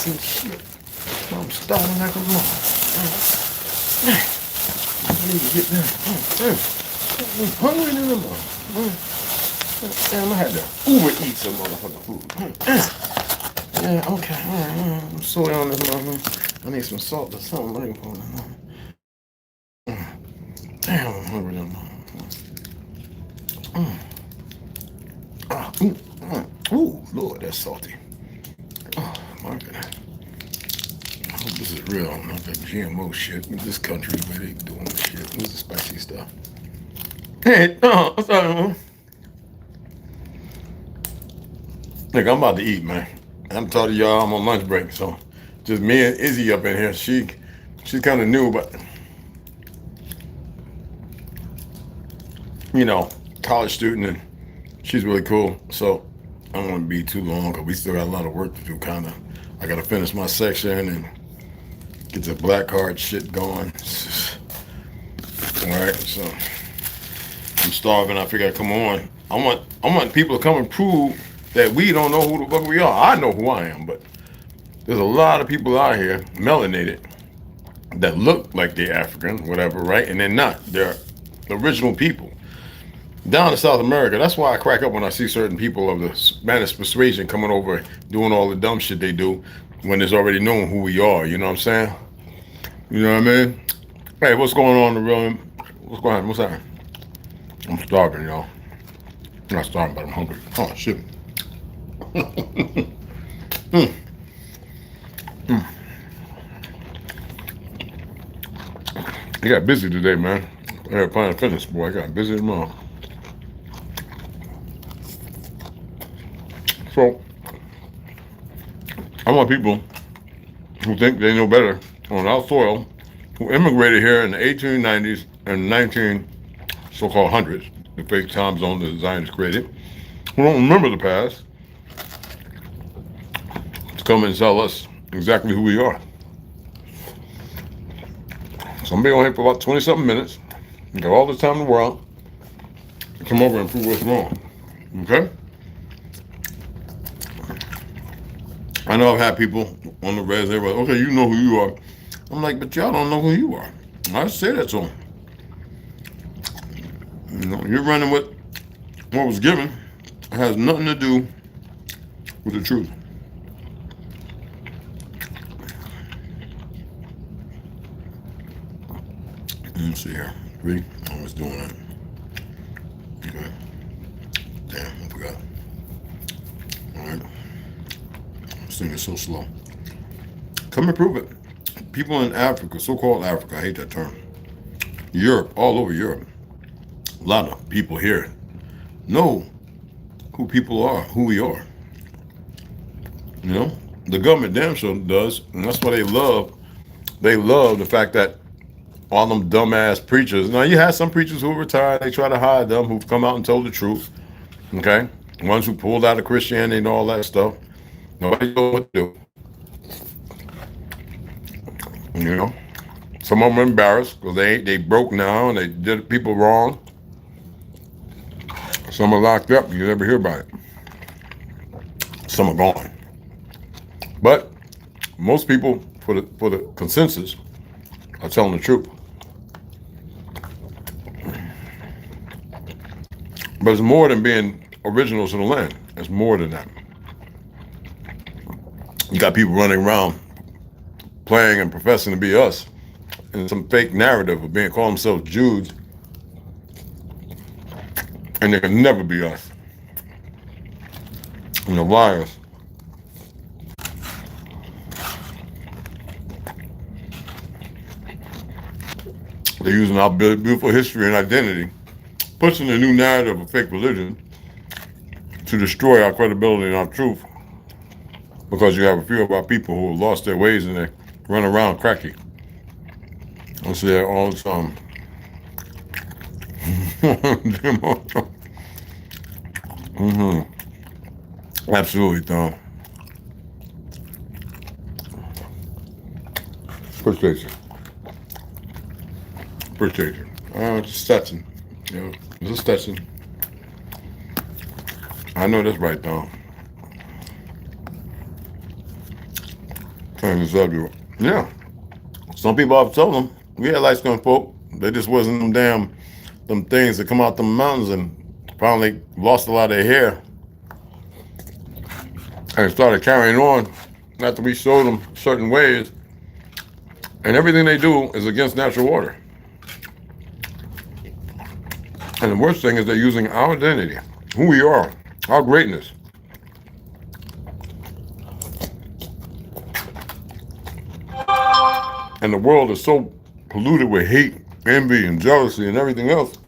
and shit. I'm starving like a mom. I need to get down. I'm hungry in the morning. Damn, I had to Uber eat some motherfucking food. Yeah, okay. I'm soy on this motherfucker. I need some salt or something. Damn, I'm hungry in the morning. Ooh, Lord, that's salty. Oh, my goodness. I hope this is real, not that GMO shit. In this country, where they doing this shit. This is spicy stuff. Hey, what's up, Look, I'm about to eat, man. I'm telling y'all I'm on lunch break, so just me and Izzy up in here. She's kind of new, but you know, college student, and she's really cool. So I don't want to be too long because we still got a lot of work to do. Kind of, I got to finish my section and get the black card shit going. All right, so I'm starving. I figure I'd come on. I want people to come and prove that we don't know who the fuck we are. I know who I am, but there's a lot of people out here, melanated, that look like they're African, whatever, right? And they're not. They're original people. Down in South America, that's why I crack up when I see certain people of the Spanish persuasion coming over doing all the dumb shit they do when it's already known who we are, you know what I'm saying? You know what I mean? Hey, what's going on in the room? What's going on? What's happening? I'm starving, y'all. I'm not starving, but I'm hungry. Oh, shit. I got busy today, man. I had Planet Fitness, boy. I got busy tomorrow. So, I want people who think they know better on our soil, who immigrated here in the 1890s and 19 so-called hundreds, the fake time zone the Zionists created, who don't remember the past, to come and tell us exactly who we are. So I'm being on here for about 20-something minutes. You got all the time in the world to come over and prove what's wrong. Okay? I know I've had people on the res, they were like, okay, you know who you are. I'm like, but y'all don't know who you are. I say that to them. You know, you're running with what was given. It has nothing to do with the truth. Let's see here. 3. I was doing that. Okay. Damn, I forgot. Alright. This thing is so slow. Come and prove it. People in Africa, so-called Africa, I hate that term. Europe, all over Europe. A lot of people here know who people are, who we are. You know? The government damn sure does, and that's why they love the fact that all them dumbass preachers. Now, you have some preachers who retired, they try to hide them, who've come out and told the truth. Okay? Ones who pulled out of Christianity and all that stuff. Nobody knows what to do. You know? Some of them are embarrassed because they broke now and they did people wrong. Some are locked up, you never hear about it. Some are gone. But most people, for the consensus, are telling the truth. But it's more than being originals to the land. It's more than that. You got people running around playing and professing to be us in some fake narrative of calling themselves Jews, and they can never be us. And the liars. They're using our beautiful history and identity, pushing a new narrative of fake religion to destroy our credibility and our truth, because you have a few of our people who have lost their ways and they run around cracky. I see that all the time. Absolutely, Tom. Appreciate you. Appreciate you. Just touching. You know, just touching. I know that's right, Tom. And it's yeah. Some people I've told them, we had light skinned folk. They just wasn't them things that come out the mountains and finally lost a lot of their hair and started carrying on after we showed them certain ways. And everything they do is against natural order. And the worst thing is they're using our identity, who we are, our greatness. And the world is so polluted with hate, envy, and jealousy and everything else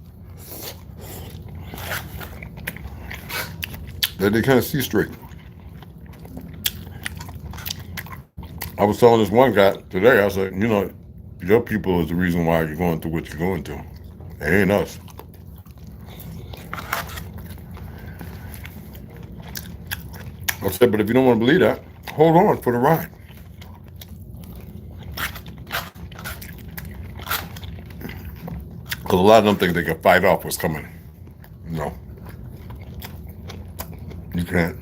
that they can't see straight. I was telling this one guy today, I said, you know, your people is the reason why you're going through what you're going through. It ain't us. I said, but if you don't want to believe that, hold on for the ride. Because a lot of them think they can fight off what's coming. No. You can't.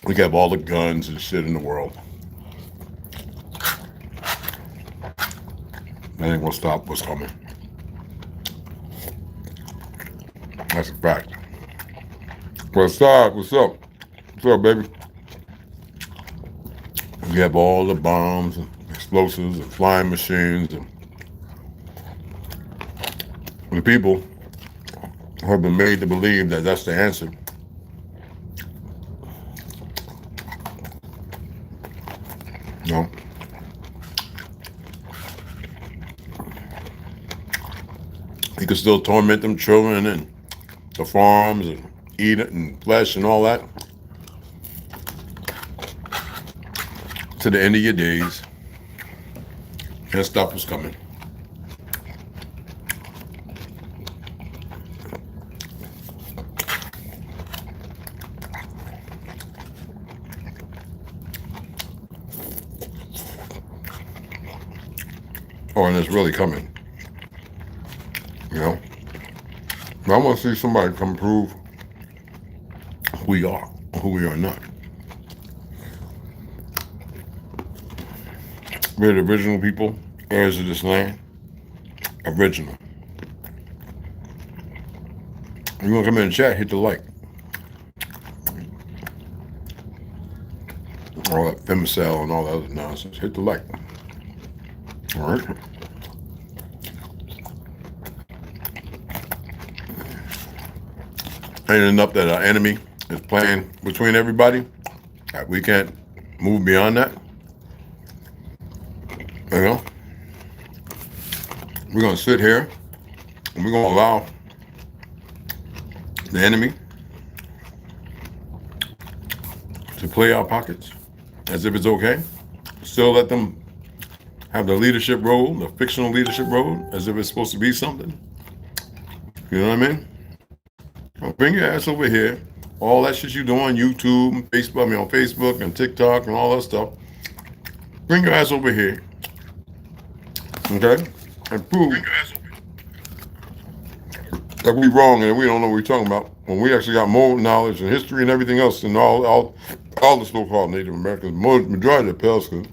We have all the guns and shit in the world. That ain't gonna stop what's coming. That's a fact. What's up? What's up? What's up, baby? We have all the bombs and explosives and flying machines, and the people have been made to believe that that's the answer. No. You can still torment them children and the farms and eat it and flesh and all that to the end of your days, and stuff is coming. Oh, and it's really coming. You know? But I want to see somebody come prove who we are, or who we are not. We're the original people, heirs of this land. Original. If you want to come in and chat, hit the like. All that femicide and all that other nonsense. Hit the like. All right. Ain't enough that our enemy is playing between everybody. We can't move beyond that. You know? We're going to sit here and we're going to allow the enemy to play our pockets as if it's okay. Still let them have the leadership role, the fictional leadership role, as if it's supposed to be something. You know what I mean? Well, bring your ass over here. All that shit you do on YouTube, Facebook, on Facebook and TikTok and all that stuff. Bring your ass over here. Okay? And prove that we wrong and we don't know what we're talking about. When we actually got more knowledge and history and everything else than all the so-called Native Americans, majority of the Pelscans.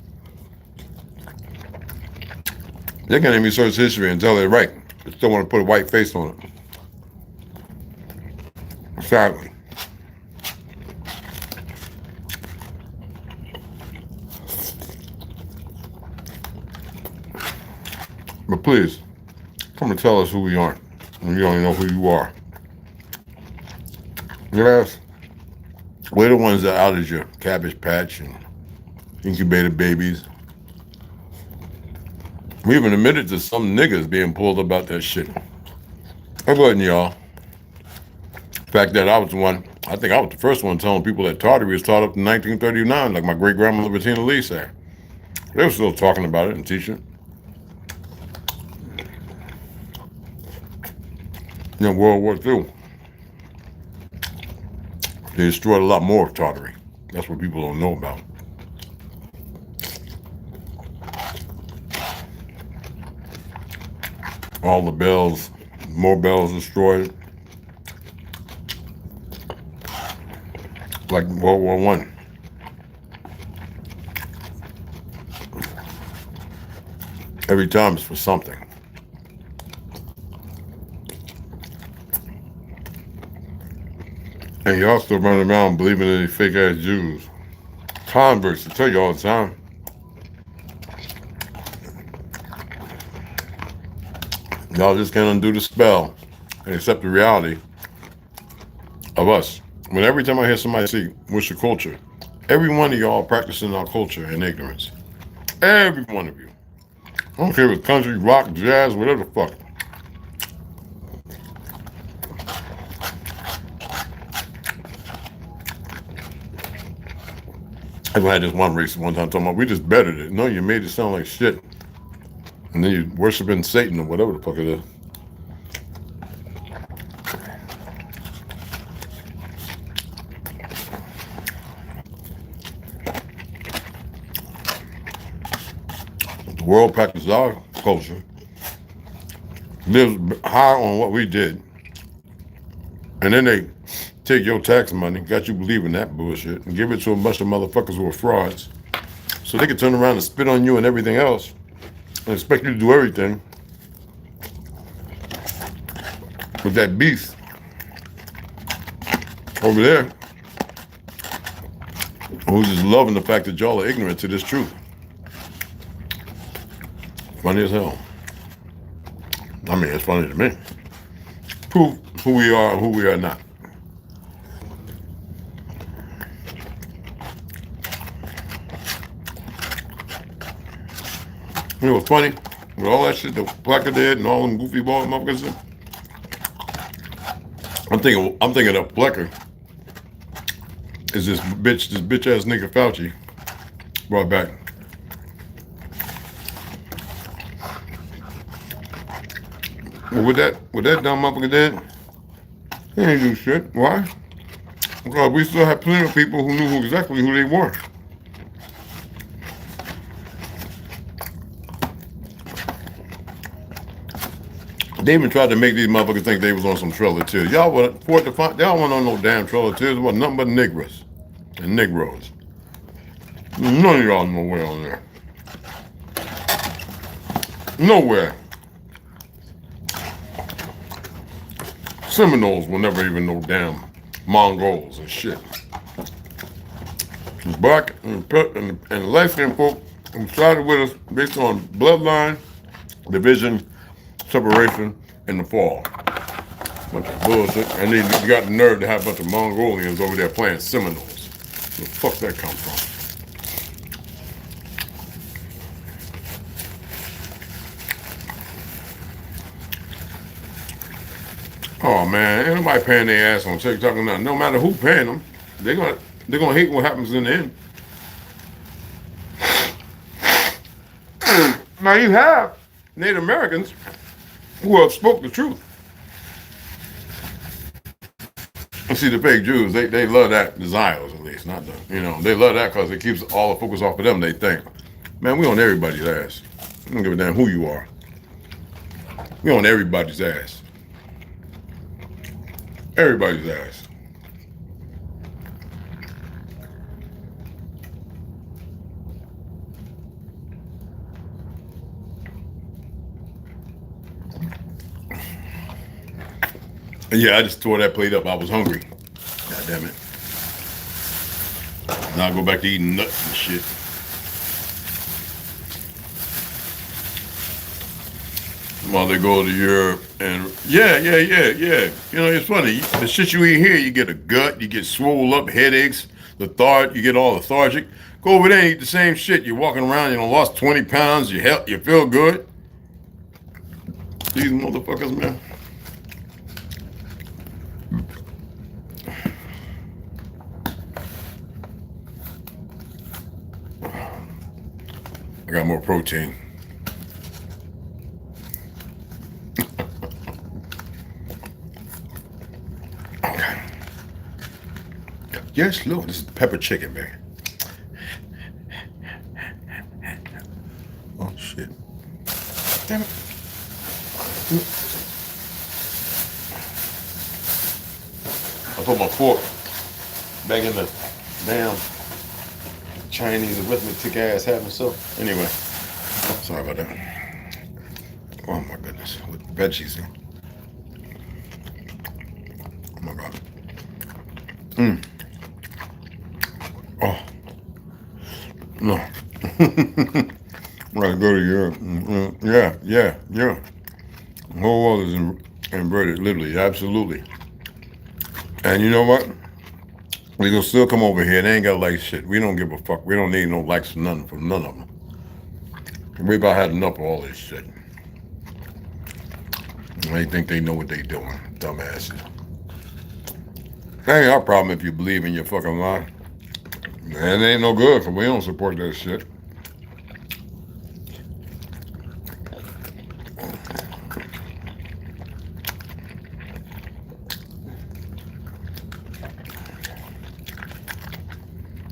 They can't even search history and tell they're right. They still want to put a white face on it. Sadly. But please, come and tell us who we aren't. And you don't even know who you are. Yes, we're the ones that outed your Cabbage Patch and incubated babies. We even admitted to some niggas being pulled about that shit. It wasn't y'all. The fact that I was the first one telling people that Tartary was taught up in 1939, like my great-grandmother Bettina Lee said. They were still talking about it and teaching it. In World War II, they destroyed a lot more of Tartary. That's what people don't know about. All the bells, more bells destroyed. like World War One. Every time it's for something. And y'all still running around believing in these fake ass Jews. Converts, I tell you all the time. Y'all just can't undo the spell and accept the reality of us. When every time I hear somebody say, what's your culture? Every one of y'all practicing our culture in ignorance. Every one of you. I don't care if it's country, rock, jazz, whatever the fuck. I had this one racist one time talking about, we just bettered it. No, you made it sound like shit. And then you worshiping Satan or whatever the fuck it is. The world practices our culture, lives high on what we did, and then they take your tax money, got you believing that bullshit, and give it to a bunch of motherfuckers who are frauds, so they can turn around and spit on you and everything else, and expect you to do everything with that beast over there, who's just loving the fact that y'all are ignorant to this truth. Funny as hell. I mean, it's funny to me. Prove who we are and who we are not. You know what's funny? With all that shit that Blacker did and all them goofy ball motherfuckers, I'm thinking of Blecker is this bitch ass nigga Fauci brought back. Well, what that dumb motherfucker did, he ain't do shit. Why? Because we still have plenty of people who knew exactly who they were. They even tried to make these motherfuckers think they was on some Trail of Tears. Y'all wasn't on no damn Trail of Tears. It wasn't nothing but niggers and Negroes. None of y'all nowhere on there. Nowhere. Seminoles were never even no damn Mongols and shit. Black and light-skinned folk who started with us based on bloodline, division, separation, in the fall. Bunch of bullshit. And then you got the nerve to have a bunch of Mongolians over there playing Seminoles. Where the fuck that come from? Oh man, ain't nobody paying their ass on TikTok or nothing. No matter who paying them, they're gonna hate what happens in the end. Now you have Native Americans who have spoke the truth. And see, the fake Jews, they love that, the Zios at least, not the, they love that because it keeps all the focus off of them. They think, man, we on everybody's ass. I don't give a damn who you are. We on everybody's ass. Everybody's ass. Yeah, I just tore that plate up. I was hungry. God damn it. Now I go back to eating nuts and shit. While they go to Europe and yeah. It's funny. The shit you eat here, you get a gut, you get swole up, headaches, you get all lethargic. Go over there and eat the same shit. You're walking around, lost 20 pounds, you feel good. These motherfuckers, man. I got more protein. Okay. Yes, look, this is pepper chicken, man. Oh, shit. Damn it. I put my Begging the damn Chinese arithmetic ass having so. Anyway, sorry about that. Oh my goodness, with veggies in. Oh my god. Oh no. When I go to Europe, yeah. The whole world is inverted, literally, absolutely. And you know what? We gonna still come over here. They ain't got like shit. We don't give a fuck. We don't need no likes from none of them. We about had enough of all this shit. They think they know what they doing, dumbasses. That ain't our problem if you believe in your fucking lie. And it ain't no good, because we don't support that shit.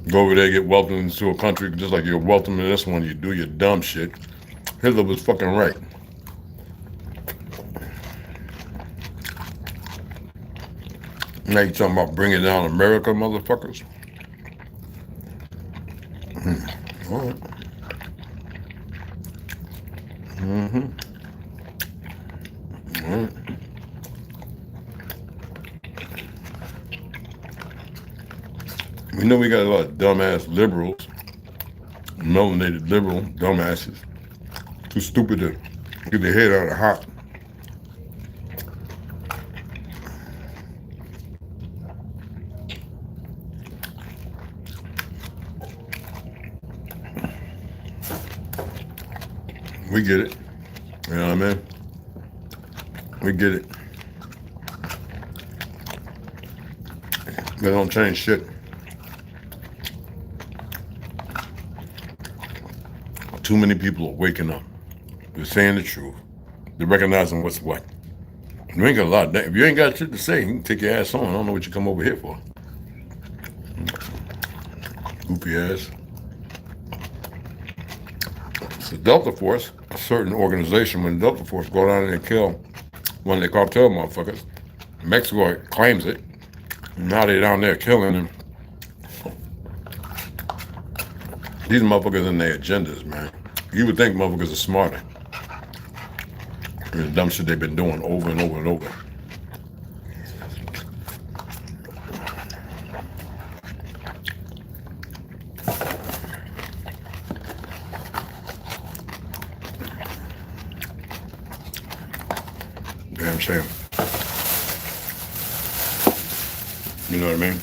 Go over there, get welcomed into a country just like you're welcome in this one. You do your dumb shit. Hitler was fucking right. Now you talking about bringing down America, motherfuckers? All right. All right. We know we got a lot of dumbass liberals, melanated liberal dumbasses, too stupid to get their head out of hot. We get it. You know what I mean? We get it. They don't change shit. Too many people are waking up. They're saying the truth. They're recognizing what's what. You ain't got a lot of that. If you ain't got shit to say, you can take your ass on. I don't know what you come over here for. Goofy ass. It's the Delta Force, a certain organization. When the Delta Force go down there and kill one of the cartel motherfuckers, Mexico claims it. Now they're down there killing them. These motherfuckers and their agendas, man. You would think motherfuckers are smarter. The dumb shit they've been doing over and over and over. Damn shame. You know what I mean?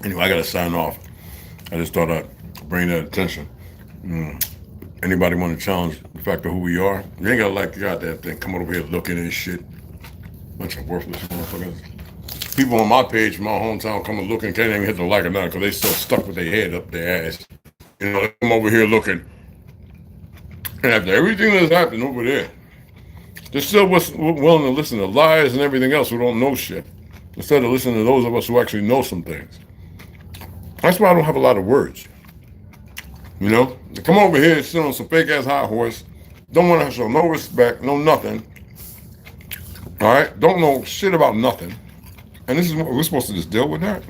Anyway, I gotta sign off. I just thought I'd bring that attention. Anybody want to challenge the fact of who we are? You ain't gotta like the goddamn thing. Come over here looking and shit. Bunch of worthless motherfuckers. People on my page from my hometown come and looking, can't even hit the like or nothing because they still stuck with their head up their ass. You know, they come over here looking. And after everything that's happened over there, they're still willing to listen to lies and everything else who don't know shit. Instead of listening to those of us who actually know some things. That's why I don't have a lot of words. You know? They come over here and sit on some fake ass high horse. Don't want to show no respect, no nothing. Alright? Don't know shit about nothing. And this is what we're supposed to just deal with that?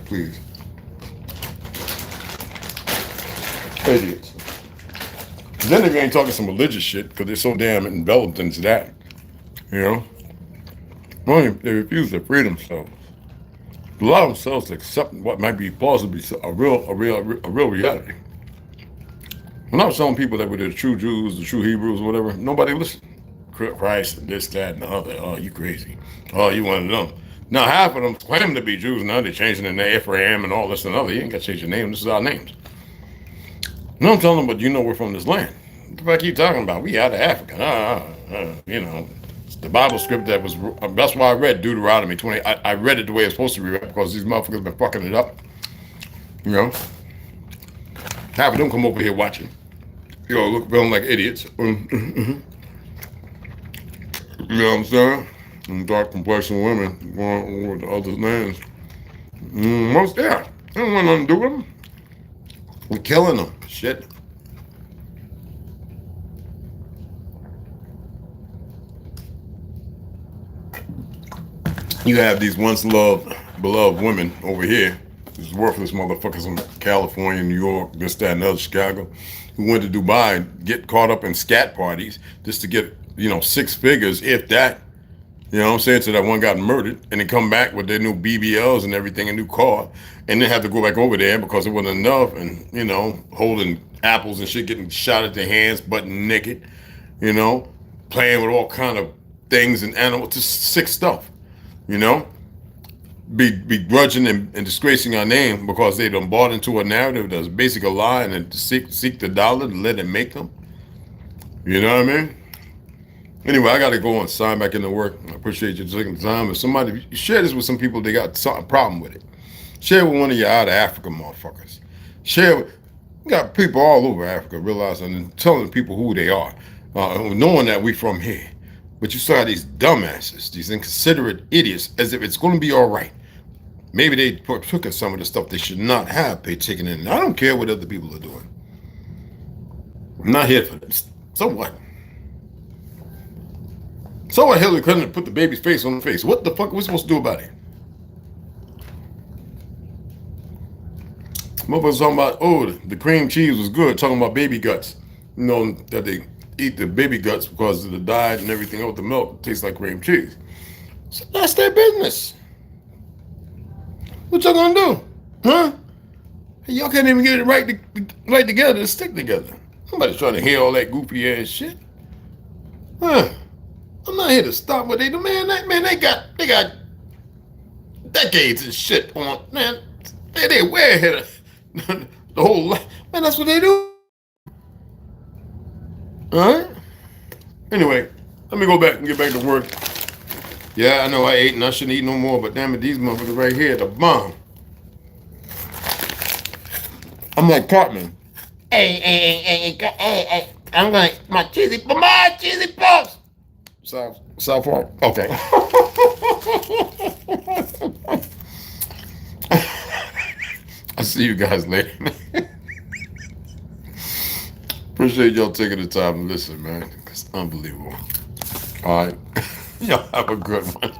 Please. Idiots. Then if you ain't talking some religious shit, because they're so damn enveloped into that. You know? Well, they refuse their freedom, so allow themselves to accept what might be plausibly a real reality. When I was telling people that were the true Jews, the true Hebrews, or whatever, nobody listened. Christ, this, that, and the other. Oh, you crazy. Oh, you one of them. Now, half of them claim to be Jews. Now they're changing their name, Ephraim, and all this and other. You ain't got to change your name. This is our names. No, I'm telling them, but you know we're from this land. What the fuck are you talking about? We out of Africa. You know. The Bible script that was, that's why I read Deuteronomy 20. I read it the way it's supposed to be read because these motherfuckers been fucking it up. You know? Half of them come over here watching. You know, look, feeling like idiots. You know what I'm saying? And dark complexion women going with the other lands. Most, yeah. They don't want nothing to do with them. We're killing them. Shit. You have these once loved, beloved women over here, these worthless motherfuckers from California, New York, this, that, and other, Chicago, who went to Dubai and get caught up in scat parties just to get, you know, 6 figures, if that. You know what I'm saying? So that one got murdered and then come back with their new BBLs and everything, a new car, and then have to go back over there because it wasn't enough, and, you know, holding apples and shit, getting shot at their hands, butt naked, you know, playing with all kind of things and animals, just sick stuff, you know? Begrudging and disgracing our name because they done bought into a narrative that's basically a lie, and then to seek the dollar to let it make them. You know what I mean? Anyway, I got to go and sign back into work. I appreciate you taking the time. If somebody, share this with some people, they got a problem with it. Share with one of your out of Africa motherfuckers. Share with, you got people all over Africa realizing and telling people who they are, knowing that we from here. But you saw these dumbasses, these inconsiderate idiots, as if it's going to be all right. Maybe they partook in some of the stuff they should not have taken in. I don't care what other people are doing. I'm not here for this. So what? So what? Hillary Clinton put the baby's face on the face. What the fuck are we supposed to do about it? Motherfuckers talking about, oh, the cream cheese was good, talking about baby guts. You know, that they eat the baby guts because of the diet and everything else. The milk it tastes like cream cheese. So that's their business. What y'all gonna do? Huh? Y'all can't even get it right together to stick together. Nobody's trying to hear all that goofy ass shit. Huh? I'm not here to stop what they do, man. They got decades and shit on, man. They way ahead of the whole life. Man, that's what they do. Alright? Anyway, let me go back and get back to work. Yeah, I know I ate and I shouldn't eat no more, but damn it, these motherfuckers right here, the bomb. I'm like Cartman. Hey, I'm like, my cheesy pops. South Park? Okay. I'll see you guys later. Appreciate y'all taking the time to listen, man. It's unbelievable. All right. Y'all have a good one.